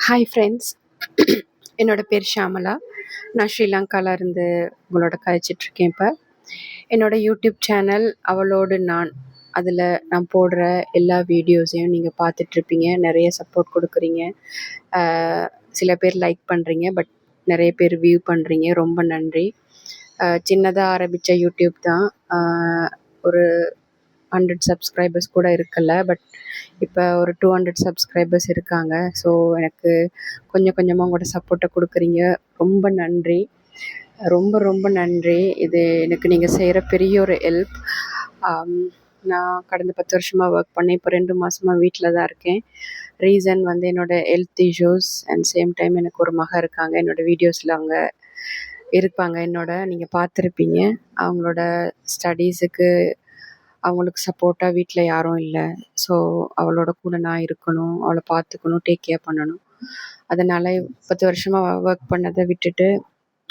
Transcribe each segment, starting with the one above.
Hi friends. என்னோட பேர் ஷியாமளா. நான் ஸ்ரீலங்காவில் இருந்து உங்களோட கழிச்சிட்ருக்கேன். இப்போ என்னோடய யூடியூப் சேனல் அவளோடு நான், அதில் நான் போடுற எல்லா வீடியோஸையும் நீங்கள் பார்த்துட்ருப்பீங்க. நிறைய சப்போர்ட் கொடுக்குறீங்க. சில பேர் லைக் பண்ணுறீங்க, பட் நிறைய பேர் வியூ பண்ணுறீங்க. ரொம்ப நன்றி. சின்னதாக ஆரம்பித்த யூடியூப் தான். ஒரு 100 சப்ஸ்கிரைபர்ஸ் கூட இருக்கல, பட் இப்போ ஒரு 200 சப்ஸ்கிரைபர்ஸ் இருக்காங்க. ஸோ எனக்கு கொஞ்சம் கொஞ்சமாக உங்களோட சப்போர்ட்டை கொடுக்குறீங்க. ரொம்ப நன்றி, ரொம்ப ரொம்ப நன்றி. இது எனக்கு நீங்கள் செய்கிற பெரிய ஒரு ஹெல்ப். நான் கடந்த 10 வருஷமாக ஒர்க் பண்ணேன். இப்போ 2 மாதமாக வீட்டில் தான் இருக்கேன். ரீசன் வந்து என்னோடய health issues and same time எனக்கு ஒரு மக இருக்காங்க. என்னோடய வீடியோஸில் அவங்க இருப்பாங்க. நீங்கள் பார்த்துருப்பீங்க. அவங்களோட ஸ்டடீஸுக்கு அவங்களுக்கு சப்போர்ட்டாக வீட்டில் யாரும் இல்லை. ஸோ அவளோட கூட நான் இருக்கணும், அவளை பார்த்துக்கணும், டேக் கேர் பண்ணணும். அதனால் 10 வருஷமாக ஒர்க் பண்ணதை விட்டுட்டு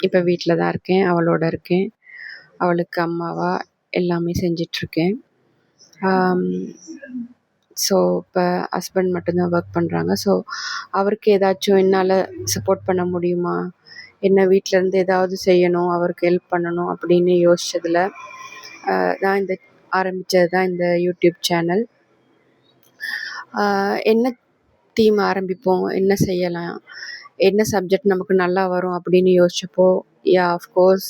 இப்போ வீட்டில் தான் இருக்கேன், அவளோட இருக்கேன். அவளுக்கு அம்மாவாக எல்லாமே செஞ்சிட்ருக்கேன். ஸோ இப்போ ஹஸ்பண்ட் மட்டும்தான் ஒர்க் பண்ணுறாங்க. ஸோ அவருக்கு ஏதாச்சும் என்னால் சப்போர்ட் பண்ண முடியுமா, என்ன வீட்டிலேருந்து ஏதாவது செய்யணும், அவருக்கு ஹெல்ப் பண்ணணும் அப்படின்னு யோசித்ததில் நான் ஆரம்பித்தது தான் இந்த யூடியூப் சேனல். என்ன தீம் ஆரம்பிப்போம், என்ன செய்யலாம், என்ன சப்ஜெக்ட் நமக்கு நல்லா வரும் அப்படின்னு யோசிச்சப்போ, ஆஃப்கோர்ஸ்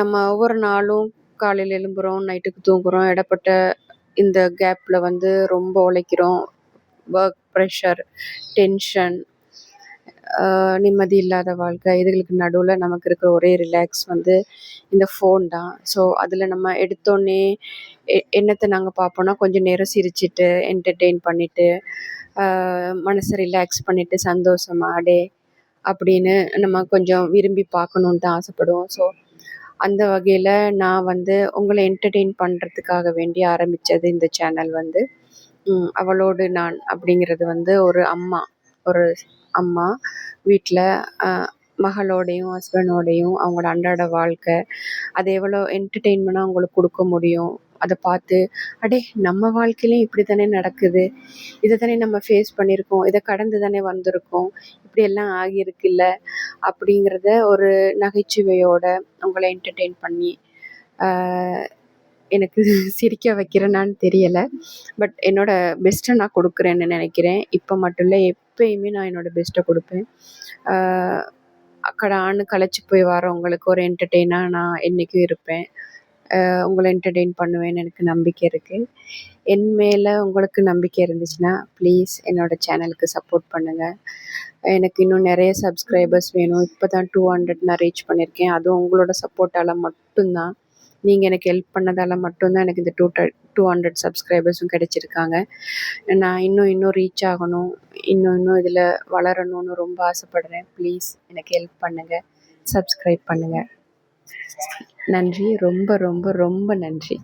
நம்ம ஒவ்வொரு நாளும் காலையில் எழும்புகிறோம், நைட்டுக்கு தூங்குகிறோம், இடப்பட்ட இந்த கேப்பில் வந்து ரொம்ப உழைக்கிறோம். ஒர்க் ப்ரெஷர், டென்ஷன், நிம்மதி இல்லாத வாழ்க்கை, இதுகளுக்கு நடுவில் நமக்கு இருக்கிற ஒரே ரிலாக்ஸ் வந்து இந்த ஃபோன் தான். ஸோ அதில் நம்ம எடுத்தோடனே என்னத்தை நாங்கள் பார்ப்போன்னா, கொஞ்சம் நேரம் சிரிச்சிட்டு என்டர்டெயின் பண்ணிவிட்டு மனசை ரிலாக்ஸ் பண்ணிவிட்டு சந்தோஷமாக டே அப்படின்னு நம்ம கொஞ்சம் விரும்பி பார்க்கணுன்னு தான் ஆசைப்படுவோம். ஸோ அந்த வகையில் நான் வந்து உங்களை என்டர்டெயின் பண்ணுறதுக்காக வேண்டி ஆரம்பித்தது இந்த சேனல் வந்து அவளோடு நான் அப்படிங்கிறது வந்து ஒரு அம்மா வீட்டில் மகளோடையும் ஹஸ்பண்டோடையும் அவங்களோட அன்றாட வாழ்க்கை, அது எவ்வளோ என்டர்டெயின்மெண்ட்டாக அவங்களுக்கு கொடுக்க முடியும், அதை பார்த்து அடே நம்ம வாழ்க்கையிலையும் இப்படி தானே நடக்குது, இதை தானே நம்ம ஃபேஸ் பண்ணியிருக்கோம், இதை கடந்து தானே வந்திருக்கோம், இப்படியெல்லாம் ஆகியிருக்குல்ல அப்படிங்கிறத ஒரு நகைச்சுவையோட உங்களை என்டர்டெயின் பண்ணி எனக்கு சிரிக்க வைக்கிறேனான்னு தெரியலை, பட் என்னோடய பெஸ்ட்டை நான் கொடுக்குறேன்னு நினைக்கிறேன். இப்போ மட்டும் இல்லை, எப்பயுமே நான் என்னோடய பெஸ்ட்டை கொடுப்பேன். கடான்னு களைச்சி போய் வரவங்களுக்கு ஒரு என்டர்டெயினாக நான் என்றைக்கும் இருப்பேன். உங்களை என்டர்டெயின் பண்ணுவேன்னு எனக்கு நம்பிக்கை இருக்குது. என் மேலே உங்களுக்கு நம்பிக்கை இருந்துச்சுன்னா ப்ளீஸ் என்னோடய சேனலுக்கு சப்போர்ட் பண்ணுங்கள். எனக்கு இன்னும் நிறைய சப்ஸ்கிரைபர்ஸ் வேணும். இப்போ தான் 200 நான் ரீச் பண்ணியிருக்கேன். அதுவும் உங்களோட சப்போர்ட்டால் மட்டும்தான், நீங்கள் எனக்கு ஹெல்ப் பண்ணதால் மட்டும்தான் எனக்கு இந்த 200 சப்ஸ்கிரைபர்ஸும் கிடைச்சிருக்காங்க. நான் இன்னும் ரீச் ஆகணும், இன்னும் இதில் வளரணும்னு ரொம்ப ஆசைப்படுறேன். ப்ளீஸ் எனக்கு ஹெல்ப் பண்ணுங்கள், சப்ஸ்கிரைப் பண்ணுங்கள். நன்றி, ரொம்ப ரொம்ப ரொம்ப நன்றி.